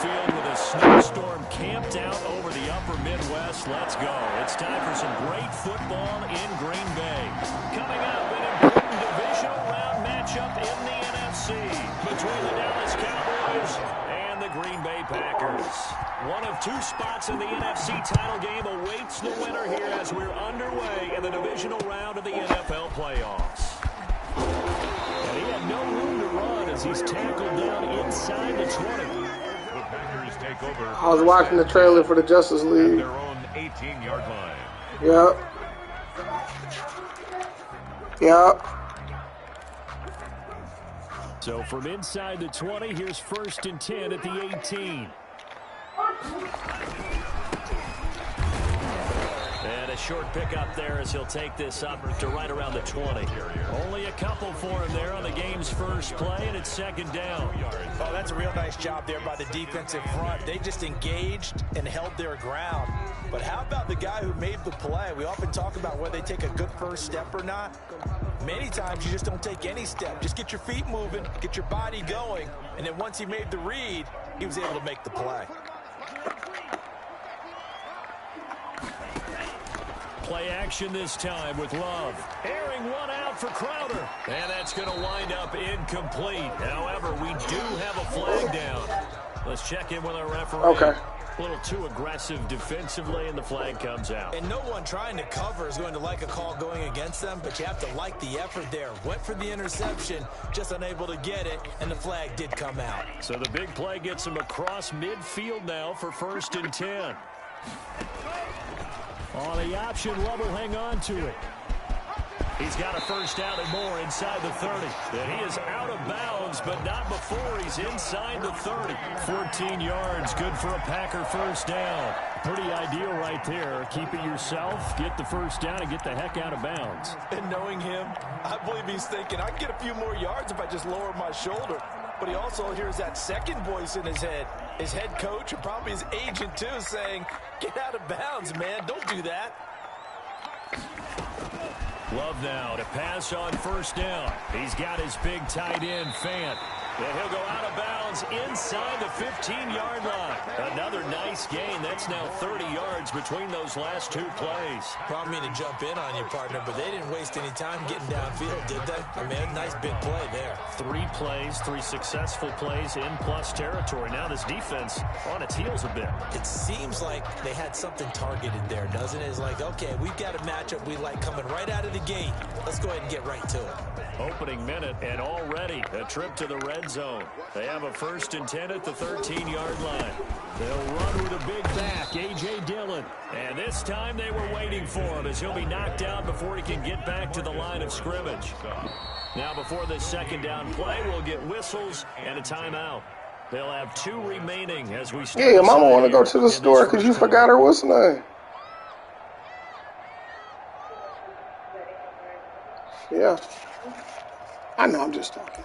field with a snowstorm camped out over the upper Midwest. Let's go. It's time for some great football in Green Bay. Coming up, an important divisional round matchup in the NFC between the Dallas Cowboys and the Green Bay Packers. One of two spots in the NFC title game awaits the winner here as we're underway in the divisional round of the NFL playoffs. And he had no room to run as he's tackled down inside the 20. The Packers take over. I was watching the trailer for the Justice League. Their own 18-yard line. Yep. Yep. So from inside the 20, here's 1st and 10 at the 18. And a short pickup there as he'll take this up to right around the 20. Only a couple for him there on the game's first play, and it's 2nd down. Oh, that's a real nice job there by the defensive front. They just engaged and held their ground. But how about the guy who made the play? We often talk about whether they take a good first step or not. Many times you just don't take any step. Just get your feet moving, get your body going, and then once he made the read, he was able to make the play. Play action this time with Love. Airing one out for Crowder. And that's going to wind up incomplete. However, we do have a flag down. Let's check in with our referee. Okay. A little too aggressive defensively, and the flag comes out. And no one trying to cover is going to like a call going against them, but you have to like the effort there. Went for the interception, just unable to get it, and the flag did come out. So the big play gets him across midfield now for 1st and 10. On the option, Love will hang on to it. He's got a first down and more inside the 30. And he is out of bounds, but not before he's inside the 30. 14 yards, good for a Packer first down. Pretty ideal right there. Keep it yourself, get the first down, and get the heck out of bounds. And knowing him, I believe he's thinking, I can get a few more yards if I just lower my shoulder. But he also hears that second voice in his head. His head coach and probably his agent, too, saying, get out of bounds, man. Don't do that. Love now to pass on first down. He's got his big tight end, Fant. And he'll go out of bounds inside the 15-yard line. Another nice gain. That's now 30 yards between those last two plays. Probably mean to jump in on you, partner, but they didn't waste any time getting downfield, did they? I mean, nice big play there. 3 plays, 3 successful plays in plus territory. Now this defense on its heels a bit. It seems like they had something targeted there, doesn't it? It's like, okay, we've got a matchup we like coming right out of the gate. Let's go ahead and get right to it. Opening minute, and already a trip to the red zone. They have a 1st and 10 at the 13-yard line. They'll run with a big back, A.J. Dillon. And this time they were waiting for him as he'll be knocked out before he can get back to the line of scrimmage. Now before this 2nd down play, we'll get whistles and a timeout. They'll have 2 remaining as we start. Yeah, your mama want to go to the store because you forgot her what's name. Yeah. I know, I'm just talking.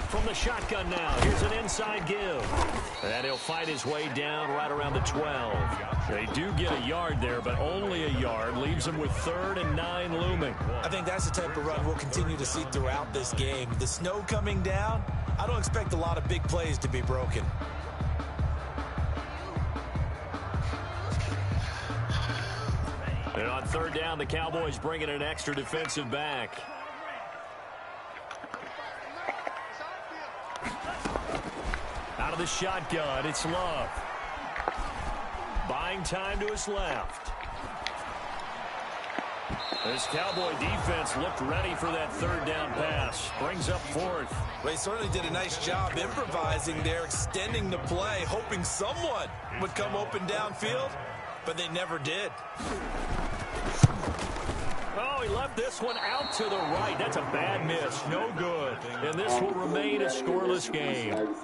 From the shotgun now, here's an inside give. And he'll fight his way down right around the 12. They do get a yard there, but only a yard. Leaves him with 3rd and 9 looming. I think that's the type of run we'll continue to see throughout this game. The snow coming down, I don't expect a lot of big plays to be broken. And on 3rd down, the Cowboys bring in an extra defensive back. Out of the shotgun, it's Love. Buying time to his left. This Cowboy defense looked ready for that 3rd down pass. Brings up 4th. Well, he certainly did a nice job improvising there, extending the play, hoping someone would come open downfield, but they never did. Oh, he left this one out to the right. That's a bad miss. No good. And this will remain a scoreless game.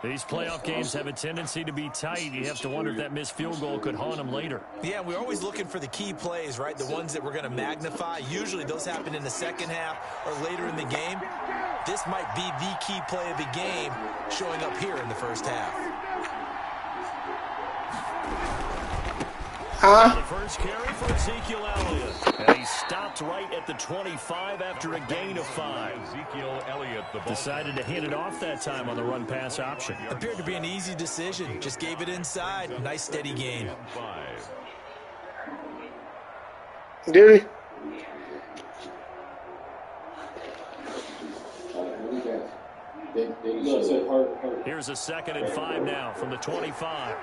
These playoff games have a tendency to be tight. You have to wonder if that missed field goal could haunt them later. Yeah, we're always looking for the key plays, right? The ones that we're going to magnify. Usually those happen in the second half or later in the game. This might be the key play of the game showing up here in the first half. The first carry for Ezekiel Elliott. And he stopped right at the 25 after a gain of 5. Ezekiel Elliott, the ball. Decided to hand it off that time on the run-pass option. Appeared to be an easy decision. Just gave it inside. Nice steady gain. 5. Did he? Here's a 2nd and 5 now from the 25.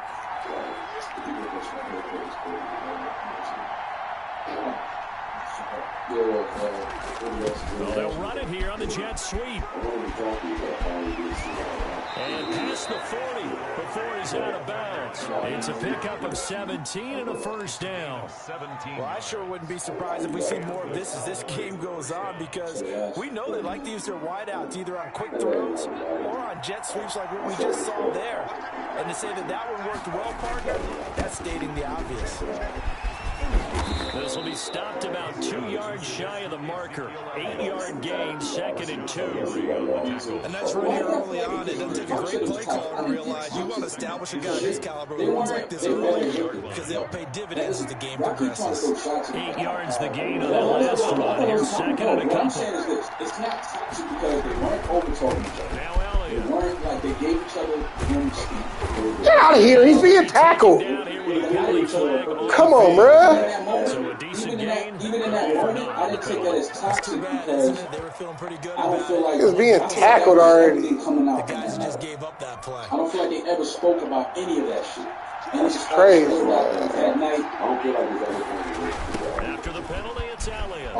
Well, they'll run it here on the jet sweep. And past the 40 before he's out of bounds. It's a pickup of 17 and a first down. 17. Well, I sure wouldn't be surprised if we see more of this as this game goes on, because we know they like to use their wideouts either on quick throws or on jet sweeps like what we just saw there. And to say that that one worked well, partner, that's stating the obvious. This will be stopped about 2 yards shy of the marker. 8-yard gain, 2nd and 2. And that's right here early on. It doesn't take a great play caller to realize you want to establish a guy of this caliber with ones like this early, because they'll pay dividends as the game progresses. 8 yards the gain on that last run. Here's 2nd and a couple. It's not toxic because they weren't over-talking each other. Now Elliott. They weren't like they gave each other room to speak. Get out of here. He's being tackled. Down here with a penalty flag on Come the on, field. bruh. So a decent gain. Even in that moment, I didn't take that as toxic because They were feeling pretty good I don't about feel it. like He was being tackled already. The guys just gave up that play. I don't feel like they ever spoke about any of that shit. And it's just crazy. That night, I don't feel like there's anything. After the penalty, it's Elliott.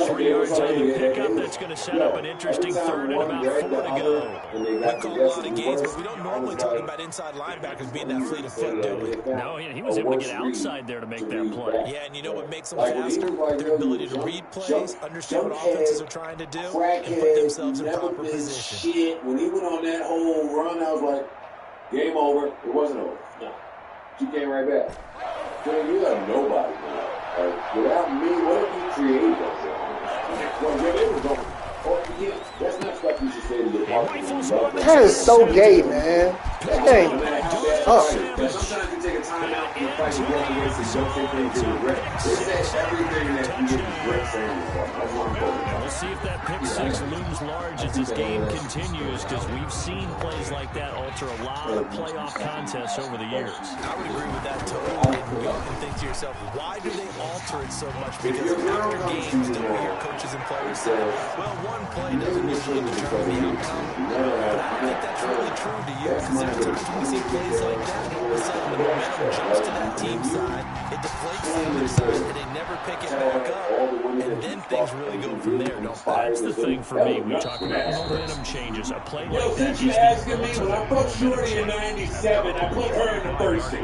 3 yards on the pickup. That's going to set up an interesting 3rd and about 4 to go. We call a lot of games, but we don't normally talk about inside linebackers being that fleet of foot, do we? No, he was able to get outside there to make that play. Yeah, and you know what makes them faster? Their ability to read plays, understand what offenses are trying to do, and put themselves in proper position. Shit, when he went on that whole run, I was like, game over. It wasn't over. No. She came right back. Dude, you have nobody now. Like, without me, what have you created? Well, yeah, they were going. Oh, yeah, that's not stuff you should say to your partner. That is so gay, man. That game. Sometimes you take a time out and fight your brother against the don't take things to regret. They say everything that you didn't regret saying. That's what I'm talking about. We'll see if that pick 6 looms large as this game continues, because we've seen plays like that alter a lot of playoff contests over the years. I would agree with that totally. And you often think to yourself, why do they alter it so much? Because after games, don't we hear coaches and players say, well, one play doesn't usually determine the outcome. But I don't think that's really true to you, because there are times when we see plays like that, and all of a sudden the momentum jumps to that team side, it deflates the other side, and they never pick it back up, and then things really go from there, don't they? That's the thing for me. We talk about momentum changes. A play like that Since you asking me, when I fucked Shorty in 97, I put her in the 36.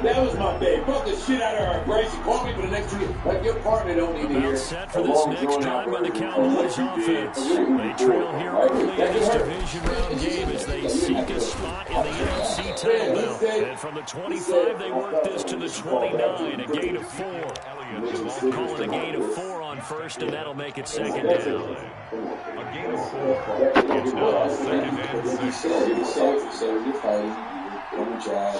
That was my babe. Fuck the shit out of her. Grace, she called me for the next 2 years. Like, your partner don't need to hear. About set for this next drive by the Cowboys offense. They trail here early in this division round game as they seek a spot in the NFC title belt. And from the 25, they work this to the 29, a gain of 4. Call it a gain of 4 on first, and that'll make it 2nd down. A gain of 4. It's now 2nd and 6. He said you're fighting, don't jazz.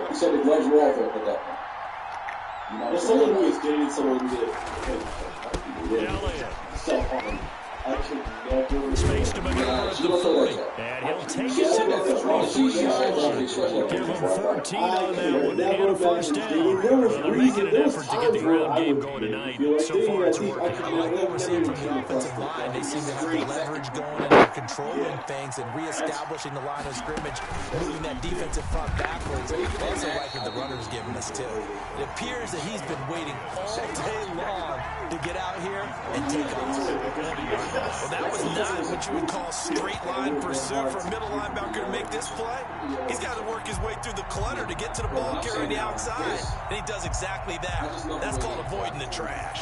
He said the gloves were off at that point. There's someone who is dating someone who did Elliott. I can never Space to maneuver at the 40. And he'll take it to the 33 yard. Give him 14 on that one and a first down. Well, they're making an effort to get the ground game going tonight. So far, it's working. I like what we're seeing from the offensive line. They seem to have the leverage going, and they're controlling things and reestablishing the line of scrimmage, moving that defensive front backwards. I also like what the runner's giving us, too. It appears that he's been waiting all day long to get out here and take off. Well, that was not what you would call straight line pursuit for a middle linebacker to make this play. He's got to work his way through the clutter to get to the ball carrier on the outside. And he does exactly that. That's called avoiding the trash.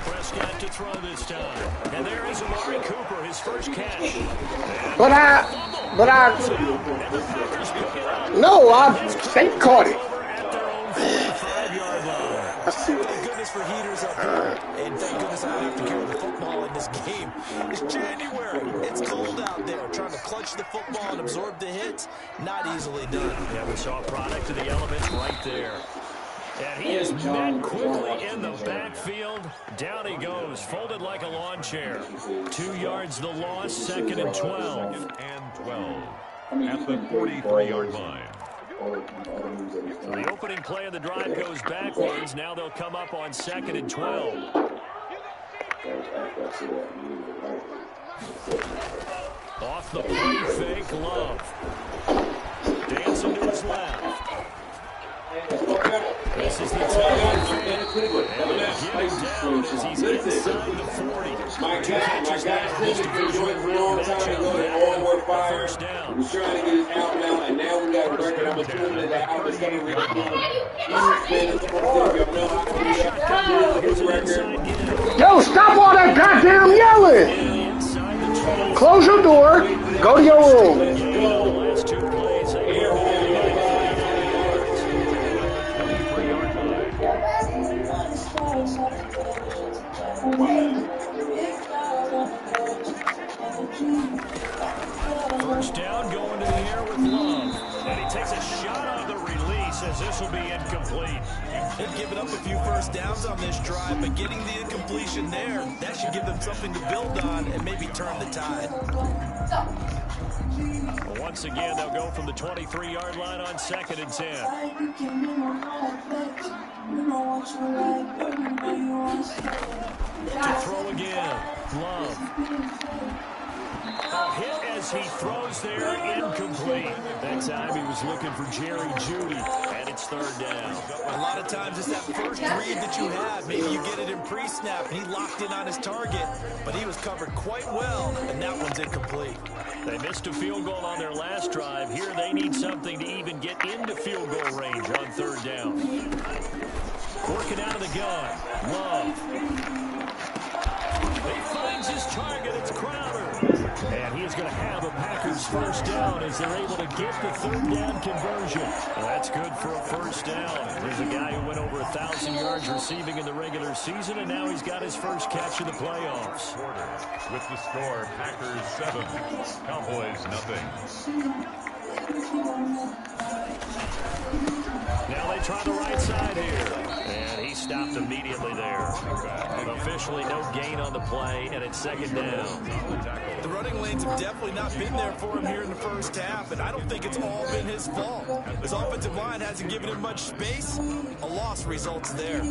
Prescott to throw this time. And there is Amari Cooper, his first catch. No, they caught it. At their own 45-yard line. is for heaters up here. And thank goodness I don't have to carry the football in this game. It's January. It's cold out there. Trying to clutch the football and absorb the hits, not easily done. Yeah, we saw a product of the elements right there. And he is met quickly in the backfield. Down he goes, folded like a lawn chair. 2 yards the loss, 2nd and 12. 2nd and 12 at the 43-yard line. So the opening play of the drive goes backwards. Now they'll come up on 2nd and 12. Off the play fake, Love. Dancing to his left. This is the time. And getting down as he's inside the 40. My guy's been for a long time ago. They all were fired. First down. He was trying to get his out now, and now we got a record. I'm assuming that the out is coming with him. Yo, stop all that goddamn yelling! Close your door. Go to your room. The last 2 plays. First down, going to the air with Love. And he takes a shot on the release as this will be incomplete. They've given up a few first downs on this drive, but getting the incompletion there, that should give them something to build on and maybe turn the tide. Well, once again, they'll go from the 23-yard line on 2nd and 10. To throw again, Love. A hit as he throws there, incomplete. That time he was looking for Jerry Jeudy, and it's 3rd down. A lot of times it's that first read that you have. Maybe you get it in pre-snap, and he locked in on his target, but he was covered quite well, and that one's incomplete. They missed a field goal on their last drive. Here they need something to even get into field goal range on 3rd down. Working out of the gun, Love. He finds his target, it's Crowder. And he is going to have a Packers first down as they're able to get the 3rd down conversion. Well, that's good for a first down. There's a guy who went over 1,000 yards receiving in the regular season, and now he's got his first catch in the playoffs. With the score, Packers 7, Cowboys nothing. Now they try the right side here. And he stopped immediately there. Officially no gain on the play, and it's 2nd down. The running lanes have definitely not been there for him here in the first half, and I don't think it's all been his fault. His offensive line hasn't given him much space. A loss results there.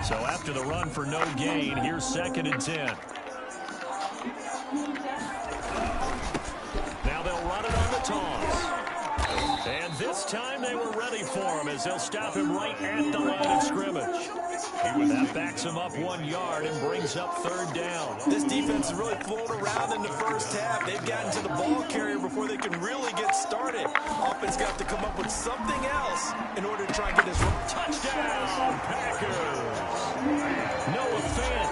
So after the run for no gain, here's 2nd and 10. Now they'll run it on the toss. And this time they were ready for him as they'll stop him right at the line of scrimmage. That backs him up 1 yard and brings up 3rd down. This defense has really flown around in the first half. They've gotten to the ball carrier before they can really get started. Offense got to come up with something else in order to try and get this touchdown, Packers. Noah Fant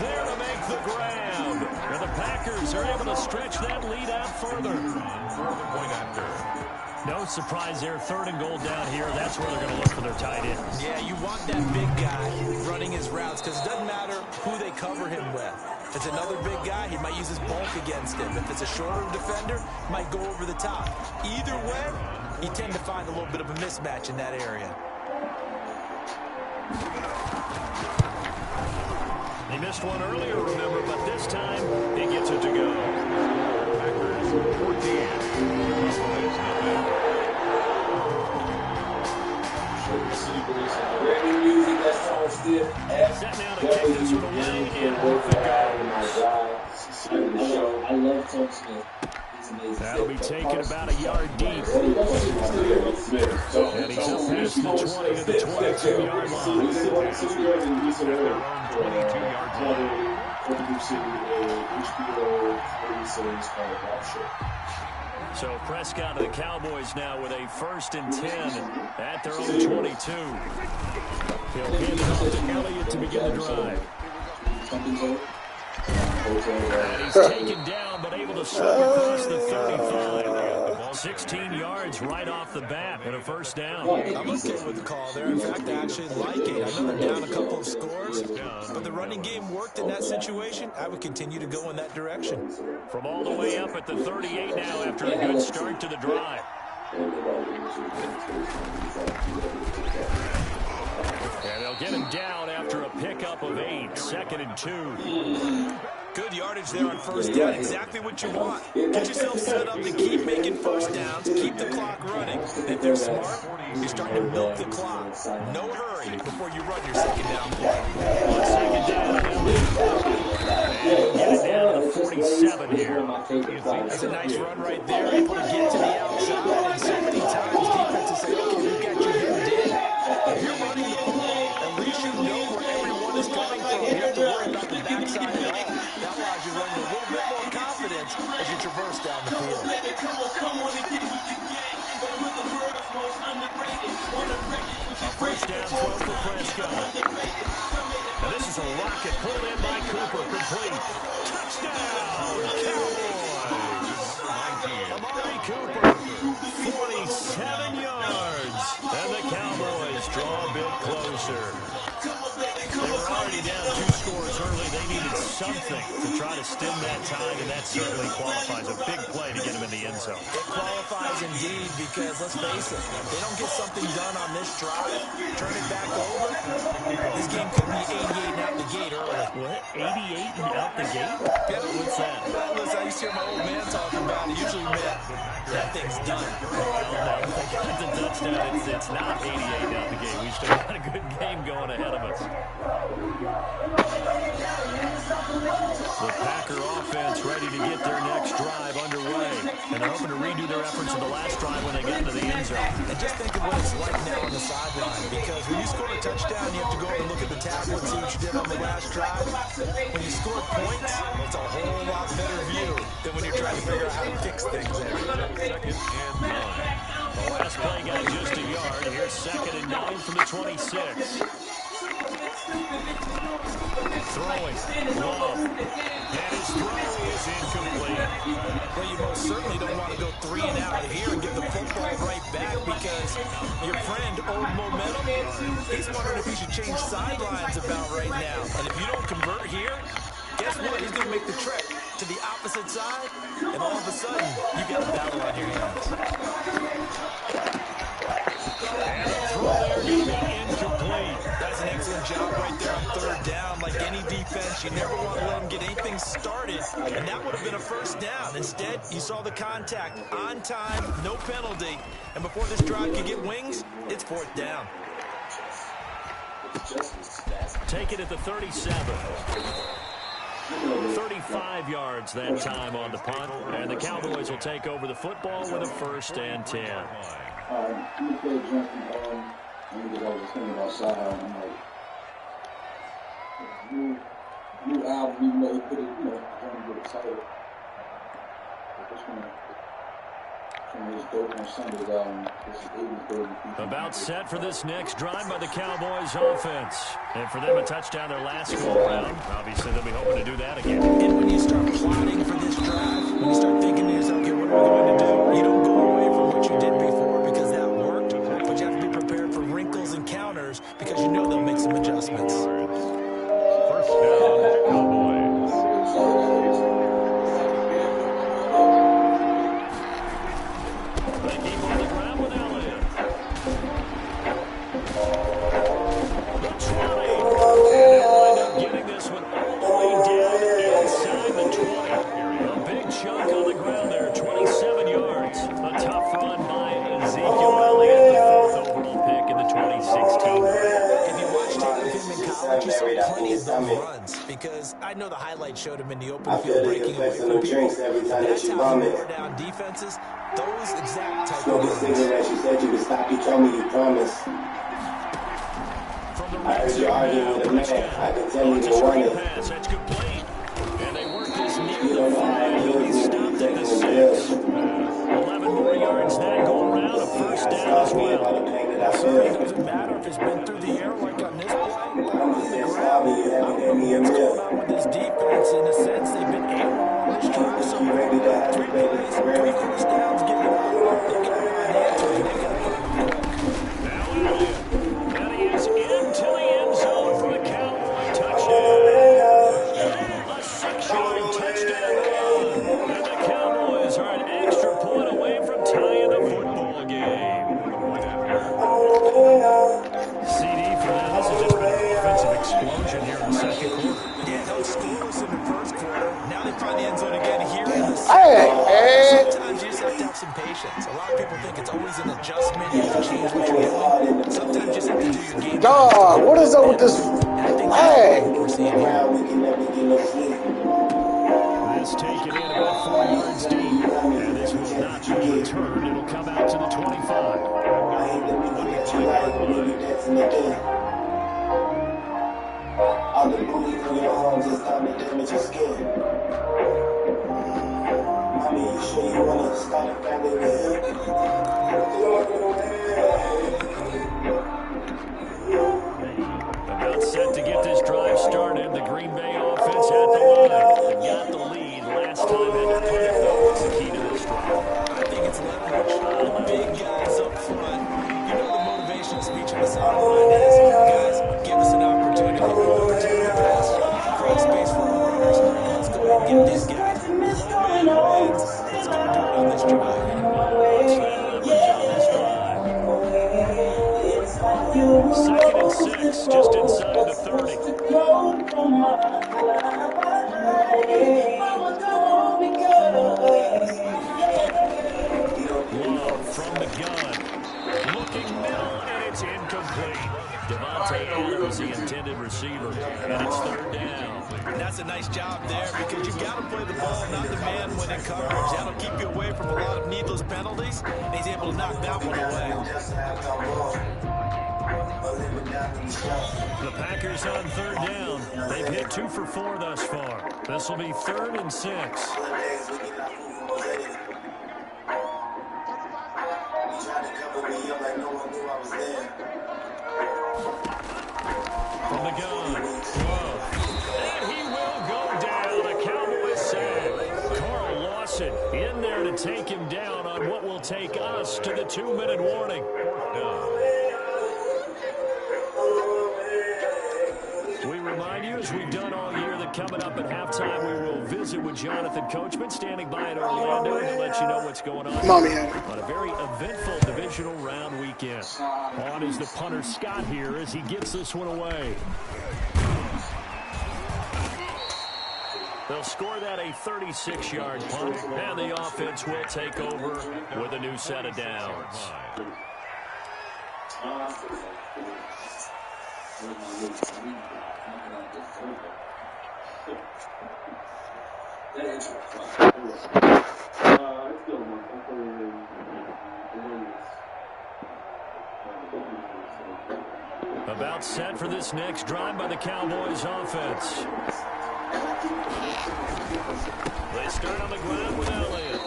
there to make the grab. And the Packers are able to stretch that lead out further. Point after. No surprise there, 3rd and goal down here. That's where they're going to look for their tight end. Yeah, you want that big guy running his routes because it doesn't matter who they cover him with. If it's another big guy, he might use his bulk against him. If it's a shorter defender, he might go over the top. Either way, you tend to find a little bit of a mismatch in that area. He missed one earlier, remember, but this time he gets it to go. Packers 14, Cowboys nothing. Music that's so stiff. Set now to kick this one away, and off it goes. I love Tom Smith. He's amazing. That'll be taken about a yard deep. And he's up past the 20 to the 22-yard line. 22-yard line. So Prescott and the Cowboys now with a 1st and 10 at their own 22. He'll hand it off to Elliott to begin the drive. And he's taken down, but able to slip across the 35. 16 yards right off the bat and a first down. I'm okay with the call there. In fact, I actually like it. I know they're down a couple of scores, but the running game worked in that situation. I would continue to go in that direction. From all the way up at the 38 now after a good start to the drive. And they'll get him down after a pickup of 8, 2nd and 2. Good yardage there on first down. Exactly what you want. Get yourself set up to keep making first downs, keep the clock running. And if they're smart, you're starting to milk the clock. No hurry before you run your second down play. Second down. And get it down to the 47 here. That's a nice run right there. Able to get to the outside. And so many times defenses say, okay, we've got you hemmed in. If you're running the ball, at least you know where everyone is coming from. You don't have to worry about the backside at all. That allows you to run with a little bit more confidence as you traverse down the field. A first down throw for Prescott. And this is a rocket pulled in by Cooper. Complete. Touchdown, Cowboys. Amari Cooper, 47 yards. And the Cowboys draw a bit closer. They were already down 2 scores early. They needed something to try to stem that tide, and that certainly qualifies. A big play to get them in the end zone. It qualifies indeed because, let's face it, if they don't get something done on this drive, turn it back over, this game could be 88 and out the gate early. What? 88 and out the gate? Yeah. What's that? Well, listen, I used to hear my old man talking about it. Usually meant that thing's done. Well, no, if they got the touchdown, it's not 88 out the gate. We still got a good game going ahead of us. The Packer offense ready to get their next drive underway. And they're hoping to redo their efforts in the last drive when they got into the end zone. And just think of what it's like now on the sideline. Because when you score a touchdown, you have to go over and look at the tablet, see what you did on the last drive. When you score points, it's a whole lot better view than when you're trying to figure out how to fix things there. 2nd and 9. The last play got just a yard. Here's 2nd and 9 from the 26. Throwing. Love. And his throw is incomplete. Well, you most certainly don't want to go 3 and out here and give the football right back because your friend, old momentum, he's wondering if he should change sidelines about right now. And if you don't convert here, guess what? He's going to make the trek to the opposite side, and all of a sudden, you got a battle on your hands. And a throw there going to be incomplete. That's an excellent job right there on 3rd down. Like any defense, you never want to let them get anything started, and that would have been a first down. Instead, you saw the contact on time, no penalty, and before this drive could get wings, it's 4th down. Take it at the 37. 35 yards that time on the punt, and the Cowboys will take over the football with a 1st and 10. Because I was thinking about Side, I'm like, new album, even though he put it, trying to get excited. But this one is dope on Sunday's album. This is 80s baby. About set for this next drive by the Cowboys offense. And for them, a touchdown their last go-around. Obviously, they'll be hoping to do that again. And when you start plotting for this drive, when you start thinking to yourself, okay, what are we going to do? You don't go away from what you did before because that worked, but you have to be prepared for wrinkles and counters because you know they'll make some adjustments. 1st down, Cowboys. They keep on the ground with Elliott. The 20. And they'll wind up getting this one all the way down inside the 20. A big chunk on the ground there, 27 yards. A tough run by Ezekiel Elliott, the 4th overall pick in the 2016 draft. If you watch tape of him in college, you saw plenty of those runs because I know the highlight showed him in the open field breaking away from people. That's how he wore down defenses. Those exact type of runs. That you said you would stop. You told me you promised. From the I heard you arguing with a man. I can tell you the one pass. That's complete. And they work this near the 5. He'll be stopped at the 6. 11 more yards that go around. A 1st down as well. It doesn't matter if it's been through the air like on this play or on the ground. I don't know what's going on with this defense. In a sense, they've been able on this drive so far. 3 plays, 3 first downs, get it out. like it's always an adjustment. You have to change what you're doing. Sometimes you just have to do your game. Dog, what is up with this lag? We're seeing here. This taken in about 4 yards deep. And this will not be returned. It'll come out to the 25. All the booty from your arms is time to damage your skin. Mommy, you sure you wanna start a family with him? About set to get this drive started. The Green Bay offense at the line. They got the lead last time, had to put it, though. What's the key to this drive? I think it's leverage. The big guys up front. You know the motivational speech on the sideline is, guys, give us an opportunity. Opportunity to pass. Create space for our runners. Let's go ahead and get these guys. Let's go do it on this drive. Second and 6, just inside the 30. Love from the gun. Looking middle, and it's incomplete. Devontae Adams, the intended receiver, and it's third down. That's a nice job there because you've got to play the ball, not the man-winning coverage. That'll keep you away from a lot of needless penalties, and he's able to knock that one away. The Packers on third down. They've hit 2 for 4 thus far. This will be 3rd and 6. From the gun, Love. And he will go down. A Cowboys sack. Carl Lawson in there to take him down on what will take us to the 2-minute warning. We remind you, as we've done all year, that coming up at halftime, we will visit with Jonathan Coachman, standing by in Orlando, to let you know what's going on on a very eventful divisional round weekend. On is the punter, Scott, here as he gets this one away. They'll score that a 36-yard punt, and the offense will take over with a new set of downs. About set for this next drive by the Cowboys offense. They start on the ground with Elliott.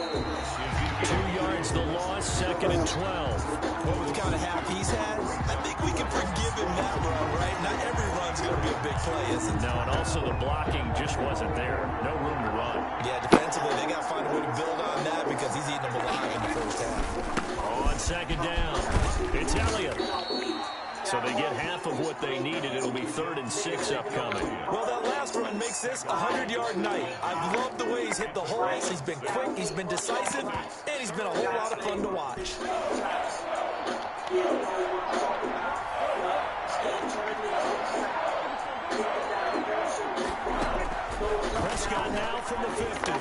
2 yards the loss, 2nd and 12. Well, with the kind of half he's had, I think we can forgive him that run, right? Not every run's going to be a big play, is it? No, and also the blocking just wasn't there. No room to run. Yeah, defensively, they got to find a way to build on that because he's eating them alive in the first half. On 2nd down, it's Elliott. So they get half of what they needed. It'll be 3rd and 6 upcoming. Well, that last run makes this a 100-yard night. I've loved the way he's hit the holes. He's been quick, he's been decisive, and he's been a whole lot of fun to watch. Prescott now from the 50.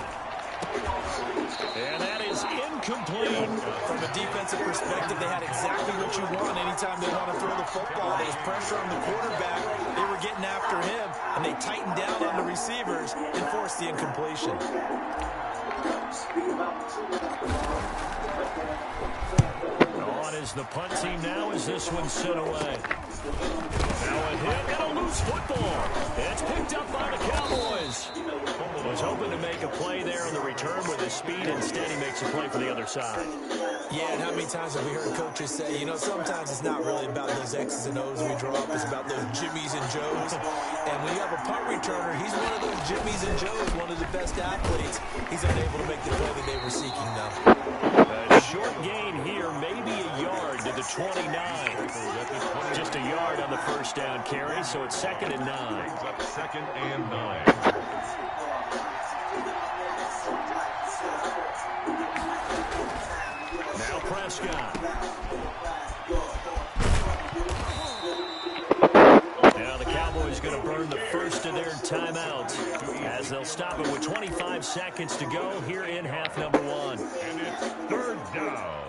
And that is incomplete. From a defensive perspective, they had exactly what you want anytime they want to throw the football. There was pressure on the quarterback. They were getting after him, and they tightened down on the receivers and forced the incompletion. On is the punt team now as this one's sent away. Now a hit and a loose football. It's picked up by the Cowboys. Was hoping to make a play there on the return with his speed. Instead, he makes a play for the other side. Yeah, and how many times have we heard coaches say, you know, sometimes it's not really about those X's and O's we draw up. It's about those Jimmies and Joes. And when you have a punt returner, he's one of those Jimmies and Joes, one of the best athletes. He's unable to make the play that they were seeking, though. A short gain here, maybe a yard to the 29. Just a yard on the first down carry, so it's 2nd and 9. 2nd and 9. Now Prescott. Now the Cowboys going to burn the first of their timeouts as they'll stop it with 25 seconds to go here in half number 1. And it's 3rd down.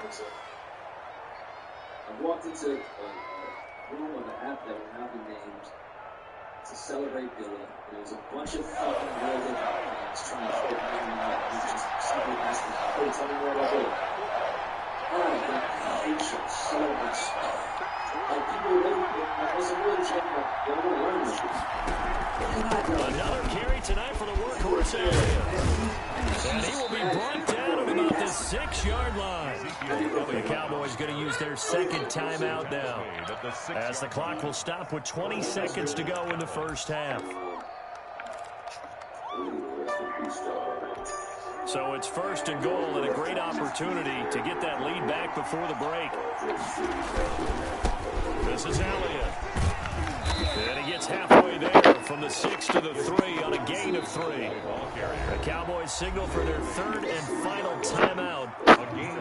I walked into a room of an app that would now be named to celebrate Billy. There was a bunch of fucking real hip-hop fans trying to fit me in that. He just simply asking, hey, tell me more about Billy. Oh my God, I hate you so much. Like, people really, there's a real check, they want to learn this shit. Another carry tonight for the workhorse area. And he will be brought down at about the 6-yard line. The Cowboys going to use their second timeout now, as the clock will stop with 20 seconds to go in the first half. So it's 1st and goal, and a great opportunity to get that lead back before the break. This is Elliott. And he gets halfway there from the 6 to the 3 on a gain of 3. The Cowboys signal for their 3rd and final timeout,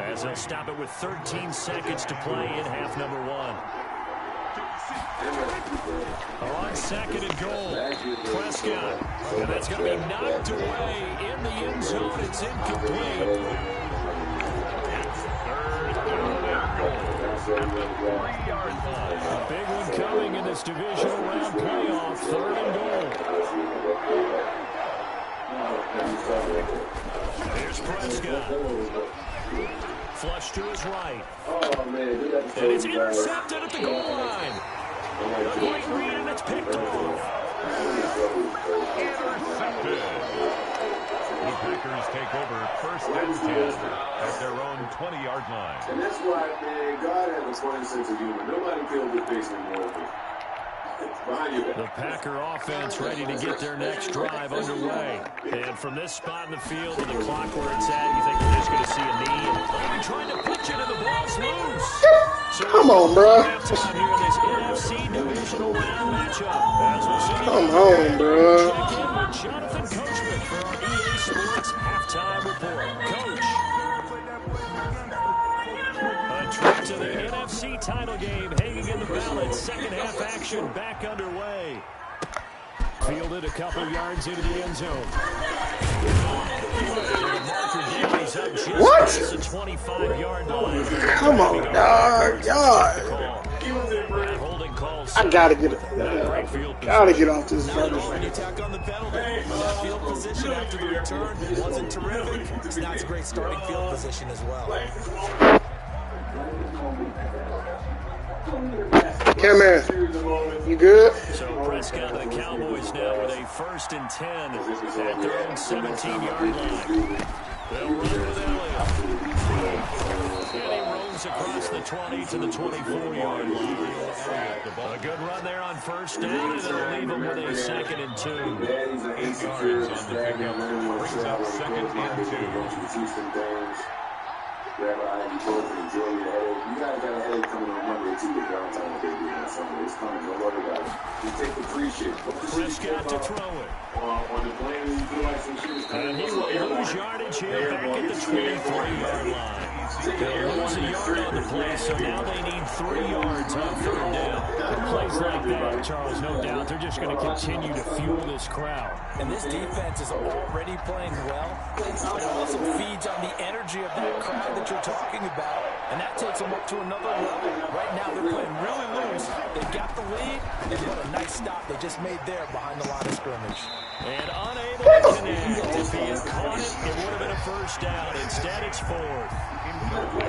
as they'll stop it with 13 seconds to play in half number 1. On 2nd and goal, Prescott. And that's going to be knocked away in the end zone. It's incomplete. 3rd and goal. At the 3-yard line. A big one coming in this divisional round playoff. 3rd and goal. Here's Prescott. Flush to his right. And it's intercepted at the goal line. A great read, and it's picked off. Intercepted. The Packers take over 1st and 10 at their own 20-yard line. And that's why, man, God has a funny sense of humor. Nobody killed the basement more than the Packer offense ready to get their next drive underway. And from this spot in the field with the clock where it's at, you think we're just going to see a knee? And trying to pitch it, and the ball's loose. So come on, bro. Here in this NFC divisional round matchup. Come on, bro. Check in with Jonathan Coachman for our EA Sports halftime report. Coach. A trip to the NFC title game hanging in the balance. Second half action back underway. Fielded a couple yards into the end zone. What? The 25-yard line. Come on, dog. I gotta get it. Gotta get off this rubbish. When you tack on the penalty, that field position after the return wasn't terrific. It's not a great starting field position as well. Come here. You good? So Prescott and the Cowboys now with a 1st and 10 at their own 17-yard line. They'll run with Elliott. And he rolls across the 20 to the 24-yard line. A good run there on 1st down, and it'll leave him with a 2nd and 2. 8 yards on the pickup. Brings up 2nd and 2. Grab an ibuprofen, enjoy your headache. You gotta got a headache coming on Monday too. The downtime that they do on Sunday. It's coming. Don't worry about it. You take the free shit. Prescott to throw it. On the plane, you feel like some shit is coming. And he will lose yardage here back at the 23-yard line. They'll lose a yard on the play, so now they need 3 yards on 3rd down. Plays like that, Charles, no doubt, they're just going to continue to fuel this crowd. And this defense is already playing well. It also feeds on the energy of that crowd that you're talking about, and that takes them up to another level. Right now, they're playing really loose. They got the lead, and what a nice stop they just made there behind the line of scrimmage. And unable to connect. If he had caught it, it would have been a 1st down. Instead, it's 4th.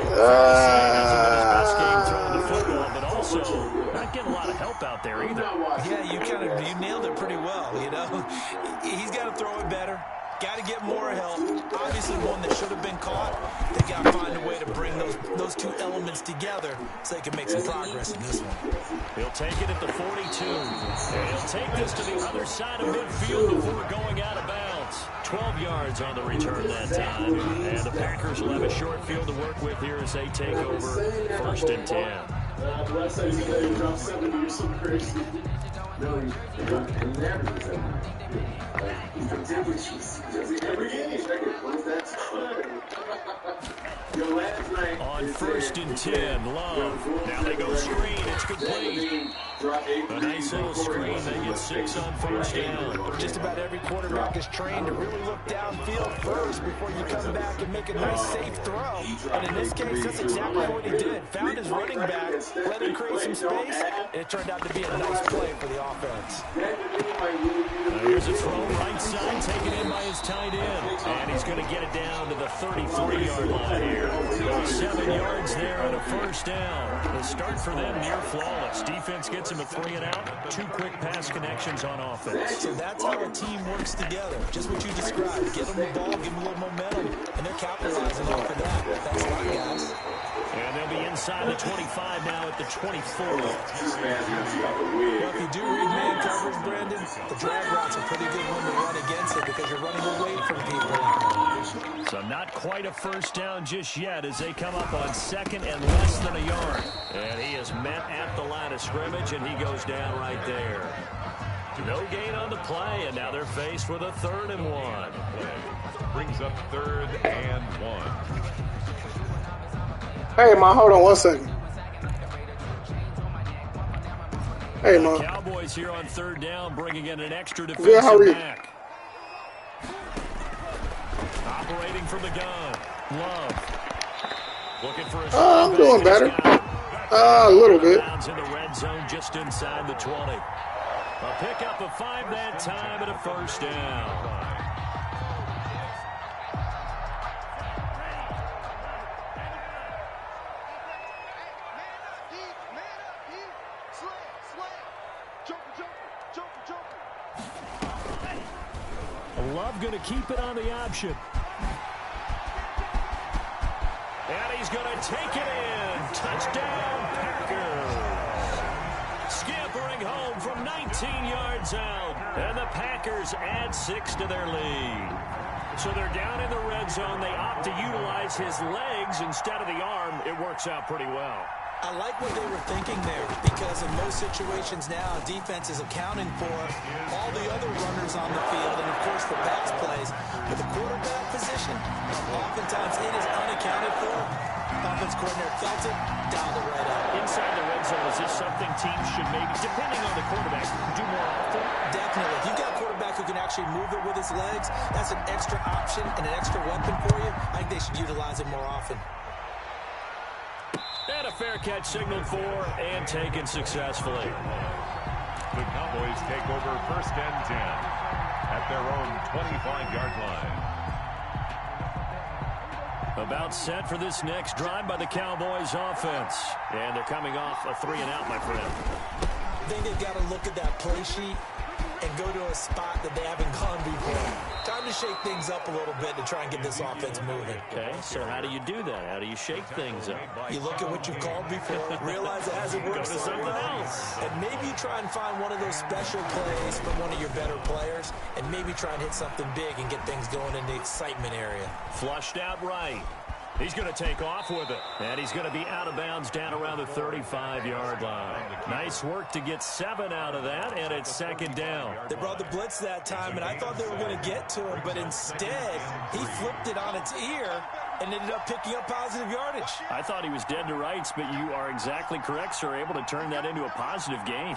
Best game throwing the football, but also not getting a lot of help out there either. Yeah, you nailed it pretty well, you know. He's got to throw it better. Got to get more help. Obviously one that should have been caught. They got to find a way to bring those two elements together so they can make some progress in this one. He'll take it at the 42. And he'll take this to the other side of midfield before going out of bounds. 12 yards on the return that time. And the Packers will have a short field to work with here as they take over 1st and 10. Last time you said he dropped 70, you're so crazy. No, he never did 70. Every game, what is that? Yo, last night, on 1st and 10. Love. Now they go screen. It's complete. A nice little screen. They get 6 on 1st down. Just about every quarterback is trained to really look downfield first before you come back and make a nice, safe throw. And in this case, that's exactly what he did. Found his running back, let him create some space, and it turned out to be a nice play for the offense. Here's a throw right side, taken in by his tight end. And he's going to get it down to the 33-yard line here. 7 yards there on a 1st down. The start for them near flawless. Defense gets him a 3 and out. 2 quick pass connections on offense. So that's how a team works together. Just what you described. Give them the ball, give them a little momentum, and they're capitalizing off of that. Thanks a lot, guys. And they'll be inside the 25 now at the 24. Well, if you do read man coverage, Brandon, the drag route's a pretty good one to run against it because you're running away from people. So not quite a 1st down just yet as they come up on 2nd and less than a yard. And he is met at the line of scrimmage, and he goes down right there. No gain on the play, and now they're faced with a 3rd and 1. Brings up 3rd and 1. Hey, Ma, hold on 1 second. Hey, Ma. Cowboys here on 3rd down, bringing in an extra Yeah, how are defensive you? back. Operating from the gun. Love. Looking for a I'm doing better. A little bit. in the red zone just inside the 20. A pickup of 5 that time and a 1st down. Love going to keep it on the option. And he's going to take it in. Touchdown, Packers. Scampering home from 19 yards out. And the Packers add 6 to their lead. So they're down in the red zone. They opt to utilize his legs instead of the arm. It works out pretty well. I like what they were thinking there because in most situations now, defense is accounting for all the other runners on the field and, of course, the pass plays. But the quarterback position, oftentimes it is unaccounted for. Offense coordinator felt it, dialed it right up. Inside the red zone, is this something teams should maybe, depending on the quarterback, do more often? Definitely. If you've got a quarterback who can actually move it with his legs, that's an extra option and an extra weapon for you. I think they should utilize it more often. And a fair catch signaled for and taken successfully. The Cowboys take over 1st and 10 at their own 25-yard line. About set for this next drive by the Cowboys offense. And they're coming off a 3 and out, my friend. I think they've got to look at that play sheet and go to a spot that they haven't gone before. Time to shake things up a little bit to try and get this offense moving. Okay, so how do you do that? How do you shake things up? You look at what you've called before, realize it hasn't worked Go to something else. and maybe you try and find one of those special plays from one of your better players, and maybe try and hit something big and get things going in the excitement area. Flushed out right. He's going to take off with it. And he's going to be out of bounds down around the 35-yard line. Nice work to get 7 out of that, and it's 2nd down. They brought the blitz that time, and I thought they were going to get to him, but instead, he flipped it on its ear and ended up picking up positive yardage. I thought he was dead to rights, but you are exactly correct, sir. Able to turn that into a positive gain.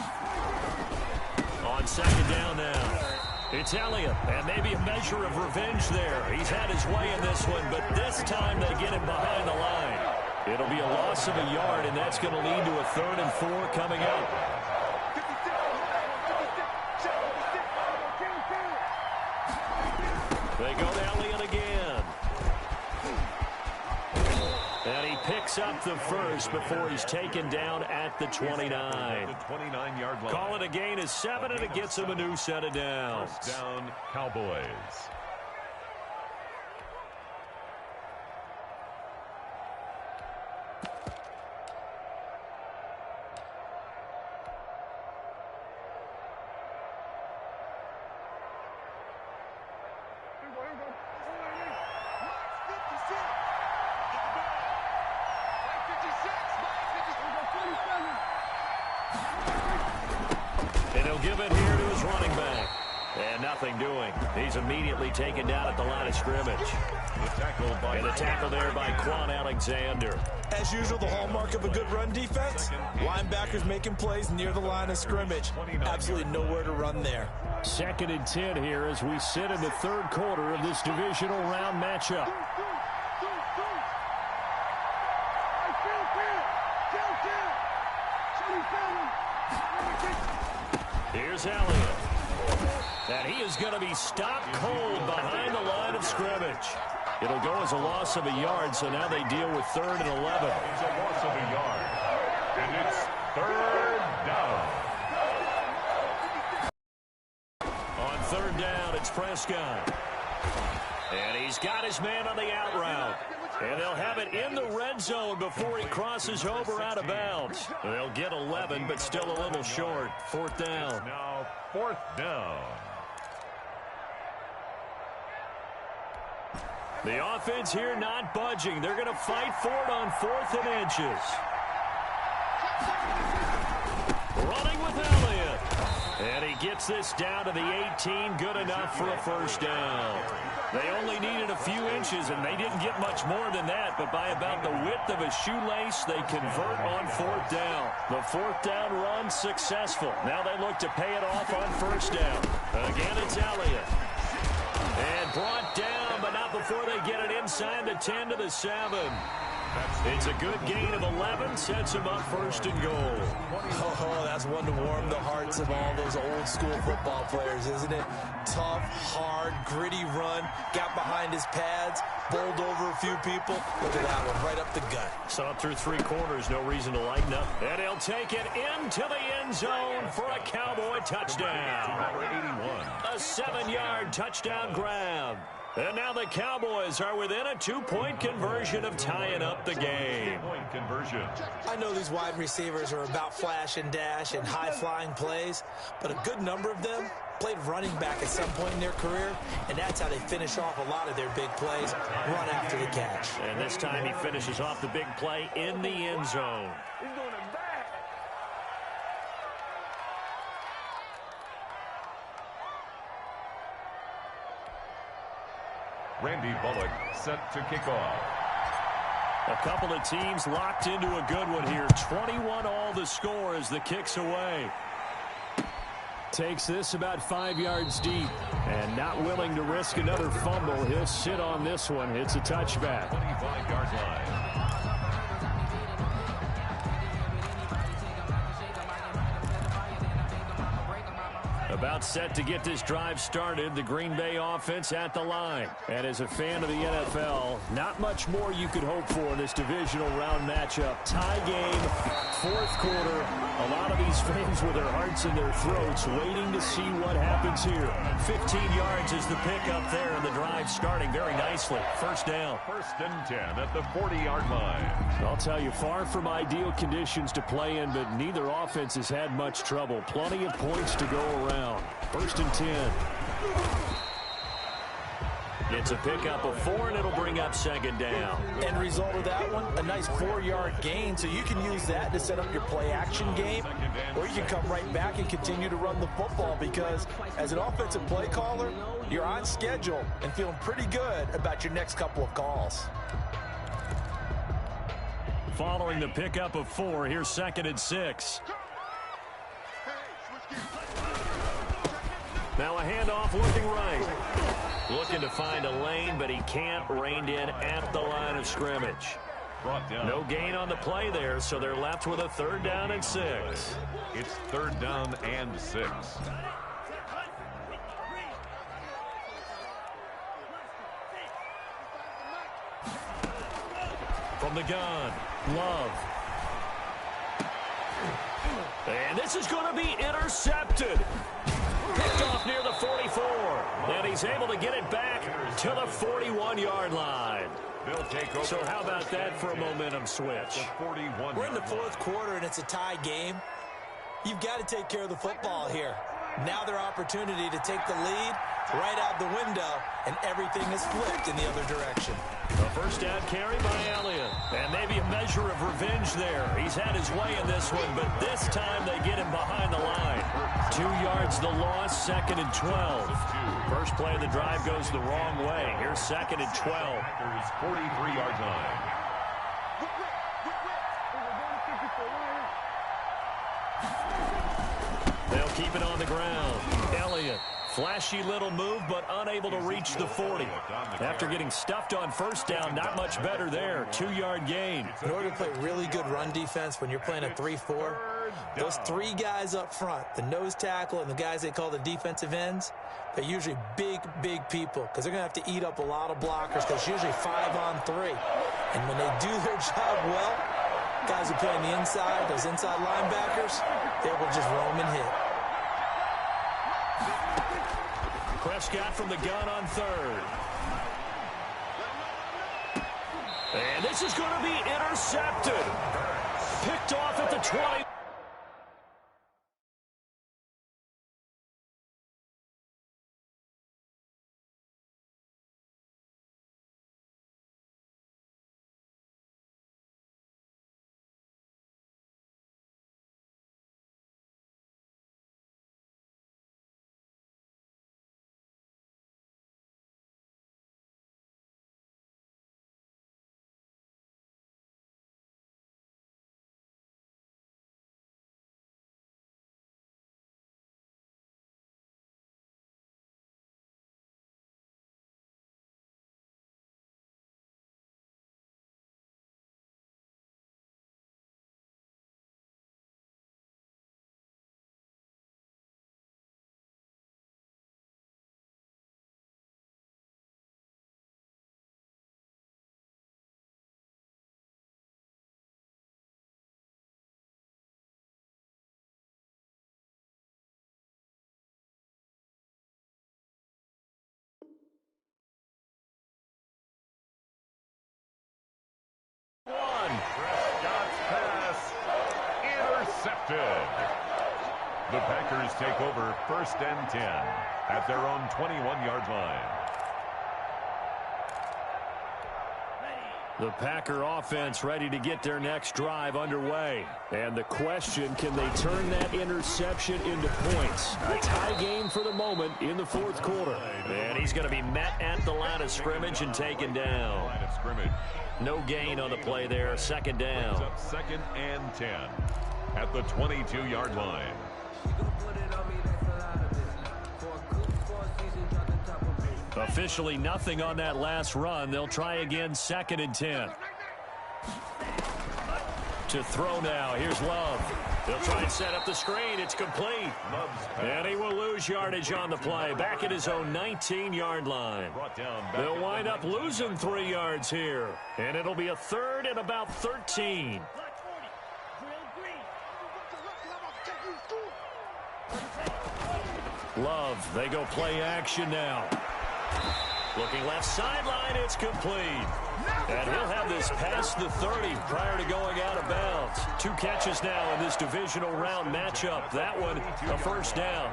On 2nd down now. It's Elliott, and maybe a measure of revenge there. He's had his way in this one, but this time they get him behind the line. It'll be a loss of a yard, and that's going to lead to a 3rd and 4 coming up. They go to Elliott again. And he picks up the first before he's taken down at the 29. The 29-yard line. Call it a gain of 7, and it gets him a new set of downs. 1st down, Cowboys. And he'll give it here to his running back. And nothing doing. He's immediately taken down at the line of scrimmage. And the tackle there by Quan Alexander. As usual, the hallmark of a good run defense, linebackers making plays near the line of scrimmage. Absolutely nowhere to run there. 2nd and 10 here as we sit in the third quarter of this divisional round matchup. Here's Elliott. And he is going to be stopped cold behind the line of scrimmage. It'll go as a loss of a yard, so now they deal with 3rd and 11. It's a loss of a yard. And it's 3rd down. On 3rd down, it's Prescott. And he's got his man on the out route. And they'll have it in the red zone before he crosses over out of bounds. They'll get 11, but still a little short. 4th down. Now 4th down. The offense here not budging. They're going to fight for it on 4th and inches. Running with Elliott. And he gets this down to the 18. Good enough for a 1st down. They only needed a few inches, and they didn't get much more than that. But by about the width of a shoelace, they convert on 4th down. The 4th down run successful. Now they look to pay it off on 1st down. Again, it's Elliott. And brought down, but not before they get it inside the 10 to the 7. It's a good gain of 11, sets him up 1st and goal. Oh, that's one to warm the hearts of all those old school football players, isn't it? Tough, hard, gritty run, got behind his pads, bowled over a few people. Look at that one, right up the gut. Saw through 3 quarters, no reason to lighten up. And he'll take it into the end zone for a Cowboy touchdown. Number 81. A 7-yard touchdown grab. And now the Cowboys are within a 2-point conversion of tying up the game. 2-point conversion. I know these wide receivers are about flash and dash and high-flying plays, but a good number of them played running back at some point in their career, and that's how they finish off a lot of their big plays, run after the catch. And this time he finishes off the big play in the end zone. Randy Bullock set to kick off. A couple of teams locked into a good one here. 21 all the score as the kick's away. Takes this about 5 yards deep. And not willing to risk another fumble. He'll sit on this one. It's a touchback. 25-yard line. About set to get this drive started, the Green Bay offense at the line. And as a fan of the NFL, not much more you could hope for in this divisional round matchup. Tie game, 4th quarter. A lot of these fans with their hearts in their throats waiting to see what happens here. 15 yards is the pickup there, and the drive starting very nicely. 1st down. 1st and 10 at the 40-yard line. I'll tell you, far from ideal conditions to play in, but neither offense has had much trouble. Plenty of points to go around. 1st and 10. It's a pickup of 4, and it'll bring up 2nd down. End result of that one, a nice 4-yard gain, so you can use that to set up your play-action game, or you can come right back and continue to run the football, because as an offensive play caller, you're on schedule and feeling pretty good about your next couple of calls. Following the pickup of 4, here's 2nd and 6. Now a handoff looking right. Looking to find a lane, but he can't. Reined in at the line of scrimmage. Brought down. No gain on the play there, so they're left with a 3rd down and 6. It's 3rd down and 6. From the gun, Love. And this is going to be intercepted. Picked off near the 44. And he's able to get it back to the 41-yard line. They'll take over. So how about that for a momentum switch? We're in the 4th quarter, and it's a tie game. You've got to take care of the football here. Now their opportunity to take the lead right out the window, and everything is flipped in the other direction. A first down carry by Elliott. And maybe a measure of revenge there. He's had his way in this one, but this time they get him behind the line. 2 yards the loss, 2nd and 12. First play of the drive goes the wrong way. Here's 2nd and 12. Packers 43-yard line. They'll keep it on the ground. Elliott, flashy little move, but unable to reach the 40. After getting stuffed on first down, not much better there. 2-yard gain. In order to play really good run defense when you're playing a 3-4, those 3 guys up front, the nose tackle and the guys they call the defensive ends, they're usually big, big people because they're going to have to eat up a lot of blockers because it's usually 5-on-3. And when they do their job well, guys who play on the inside, those inside linebackers, they will just roam and hit. Prescott from the gun on 3rd. And this is going to be intercepted. Picked off at the 20. Prescott's pass intercepted. The Packers take over 1st and 10 at their own 21-yard line. The Packer offense ready to get their next drive underway. And the question, can they turn that interception into points? A tie game for the moment in the 4th quarter. And he's going to be met at the line of scrimmage and taken down. Line of scrimmage. No gain on the play there. 2nd down. Up 2nd and 10 at the 22-yard line. Officially nothing on that last run. They'll try again 2nd and 10. To throw now. Here's Love. They'll try and set up the screen. It's complete. And he will lose yardage on the play. Back at his own 19-yard line. They'll wind up losing 3 yards here. And it'll be a 3rd and about 13. Love. They go play action now. Looking left sideline, it's complete. And he'll have this past the 30 prior to going out of bounds. 2 catches now in this divisional round matchup. That one, a first down.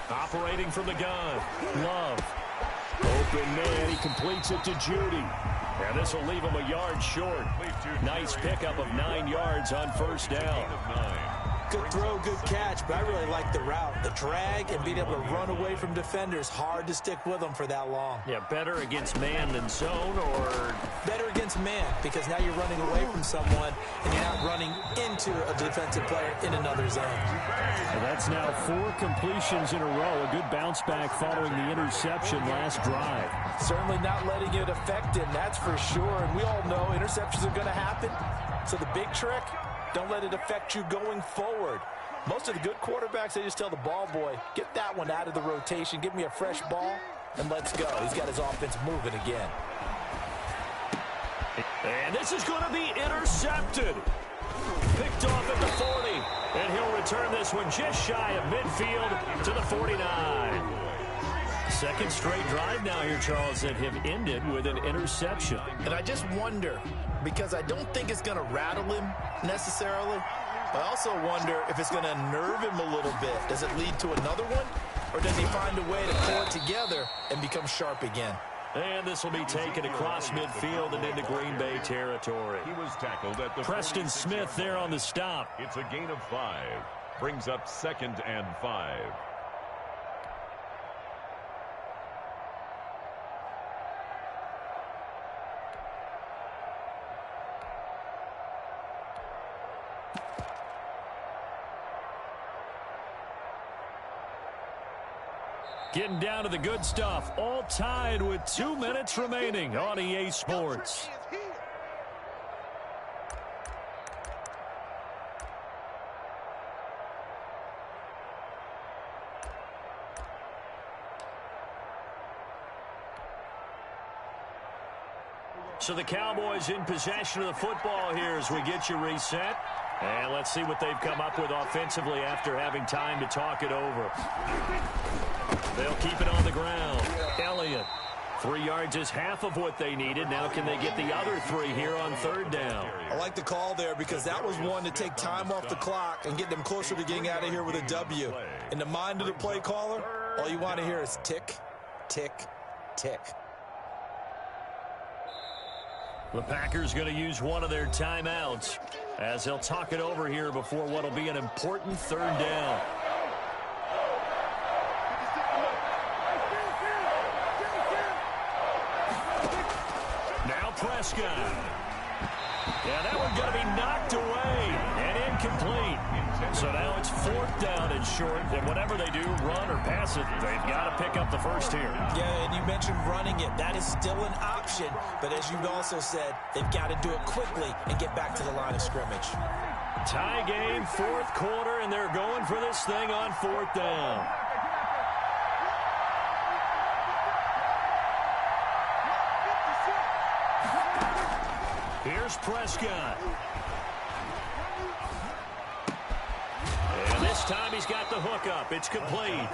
Operating from the gun. Love. Open man, he completes it to Judy. And this will leave him a yard short. Nice pickup of 9 yards on first down. Good throw, good catch, but I really like the route. The drag and being able to run away from defenders, hard to stick with them for that long. Yeah, better against man than zone, or? Better against man, because now you're running away from someone and you're not running into a defensive player in another zone. And that's now 4 completions in a row. A good bounce back following the interception last drive. Certainly not letting it affect him, that's for sure. And we all know interceptions are going to happen. So the big trick, don't let it affect you going forward. Most of the good quarterbacks, they just tell the ball boy, get that one out of the rotation, give me a fresh ball, and let's go. He's got his offense moving again. And this is going to be intercepted. Picked off at the 40. And he'll return this this one just shy of midfield to the 49. Second straight drive now here, Charles, that have ended with an interception. And I just wonder, because I don't think it's going to rattle him necessarily, I also wonder if it's going to unnerve him a little bit. Does it lead to another one? Or does he find a way to pull it together and become sharp again? And this will be taken across midfield and into Green Bay territory. He was tackled at the Preston Smith there on the stop. It's a gain of 5. Brings up 2nd and 5. Getting down to the good stuff. All tied with 2 minutes remaining on EA Sports. So the Cowboys in possession of the football here as we get you reset. And let's see what they've come up with offensively after having time to talk it over. They'll keep it on the ground. Elliott, 3 yards is half of what they needed. Now can they get the other 3 here on 3rd down? I like the call there because that was one to take time off the clock and get them closer to getting out of here with a W. In the mind of the play caller, all you want to hear is tick, tick, tick. The Packers going to use one of their timeouts as they'll talk it over here before what will be an important 3rd down. Now Prescott. Yeah, that one's going to be knocked away and incomplete. So now it's 4th down and short, and whatever they do, run or pass it, they've got to pick up the first here. Yeah, and you mentioned running it. That is still an option, but as you've also said, they've got to do it quickly and get back to the line of scrimmage. Tie game, 4th quarter, and they're going for this thing on 4th down. Here's Prescott. And this time he's got the hook up. It's complete.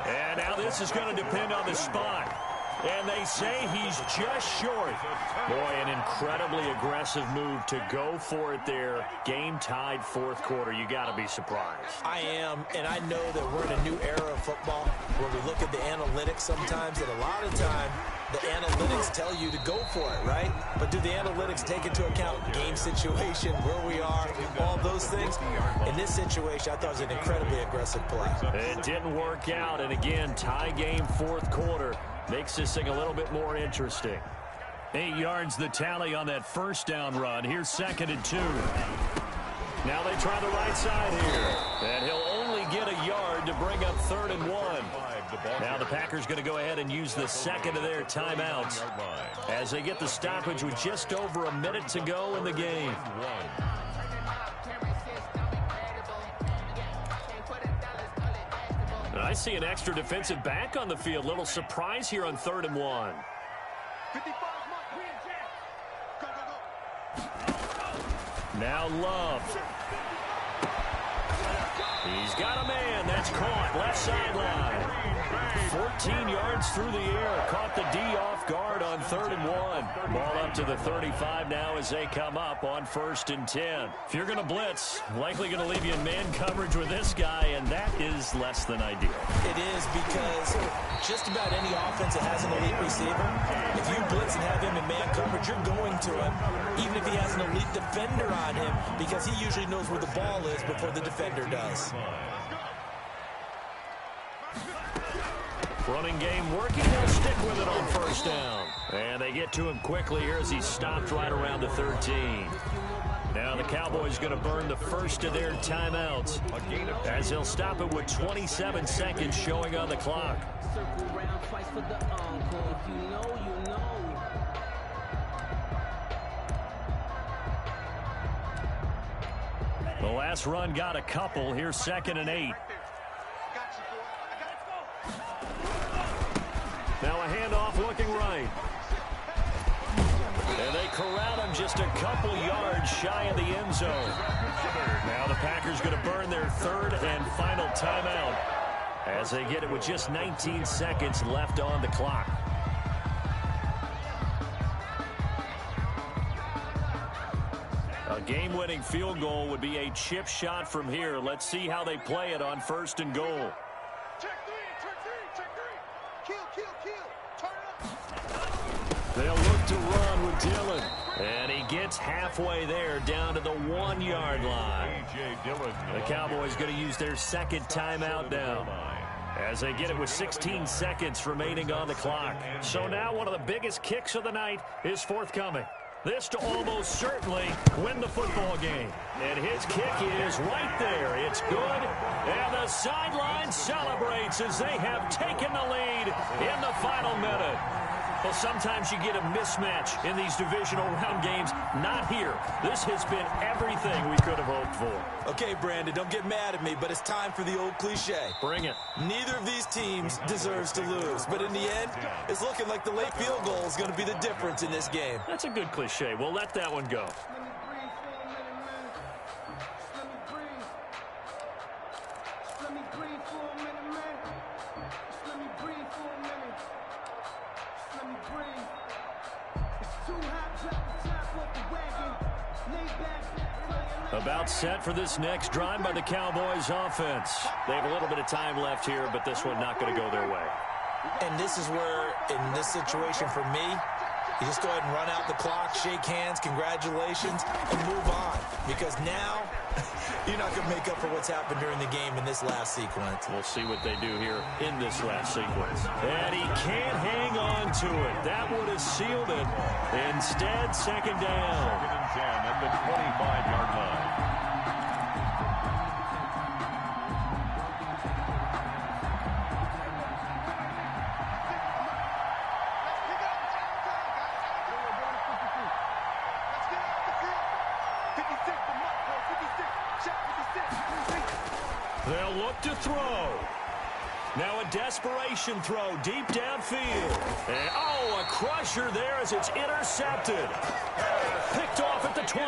And now this is going to depend on the spot. And they say he's just short. Boy, an incredibly aggressive move to go for it there. Game tied 4th quarter. You got to be surprised. I am, and I know that we're in a new era of football where we look at the analytics sometimes, and a lot of time the analytics tell you to go for it, right? But do the analytics take into account game situation, where we are, all those things? In this situation, I thought it was an incredibly aggressive play. It didn't work out, and again, tie game 4th quarter. Makes this thing a little bit more interesting. 8 yards the tally on that 1st down run. Here's 2nd and 2. Now they try the right side here. And he'll only get a yard to bring up 3rd and 1. Now the Packers going to go ahead and use the 2nd of their timeouts as they get the stoppage with just over a minute to go in the game. And I see an extra defensive back on the field. Little surprise here on 3rd and 1. Now Love. He's got a man. That's caught. Left sideline. 14 yards through the air. Caught the D off guard on 3rd and 1. Ball up to the 35 now as they come up on 1st and 10. If you're going to blitz, likely going to leave you in man coverage with this guy, and that is less than ideal. It is, because just about any offense that has an elite receiver, if you blitz and have him in man coverage, you're going to him, even if he has an elite defender on him, because he usually knows where the ball is before the defender does. Running game working. They'll stick with it on 1st down. And they get to him quickly here as he stopped right around the 13. Now the Cowboys going to burn the 1st of their timeouts as they'll stop it with 27 seconds showing on the clock. The last run got a couple. Here's 2nd and 8. Now a handoff looking right. And they corral him just a couple yards shy of the end zone. Now the Packers going to burn their third and final timeout as they get it with just 19 seconds left on the clock. A game-winning field goal would be a chip shot from here. Let's see how they play it on 1st and goal. They'll look to run with Dillon. And he gets halfway there down to the 1-yard line. The Cowboys going to use their second timeout now as they get it with 16 seconds remaining on the clock. So now one of the biggest kicks of the night is forthcoming. This to almost certainly win the football game. And his kick is right there. It's good. And the sideline celebrates as they have taken the lead in the final minute. Well, sometimes you get a mismatch in these divisional round games. Not here. This has been everything we could have hoped for. Okay, Brandon, don't get mad at me, but it's time for the old cliche. Bring it. Neither of these teams deserves to lose, but in the end, it's looking like the late field goal is going to be the difference in this game. That's a good cliche. We'll let that one go. About set for this next drive by the Cowboys offense. They have a little bit of time left here, but this one not going to go their way. And this is where, in this situation for me, you just go ahead and run out the clock, shake hands, congratulations, and move on. Because now, you're not going to make up for what's happened during the game in this last sequence. We'll see what they do here in this last sequence. And he can't hang on to it. That would have sealed it. Instead, second down. 2nd and 10 at the 25-yard line. They'll look to throw. Now a desperation throw deep downfield. And, a crusher there as it's intercepted. Picked off at the 28.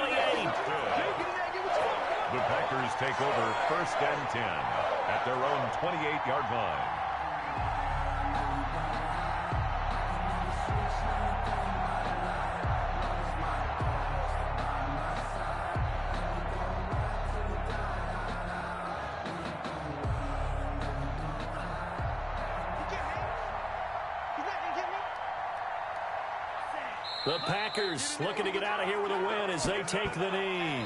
The Packers take over 1st and 10 at their own 28-yard line. The Packers looking to get out of here with a win as they take the knee.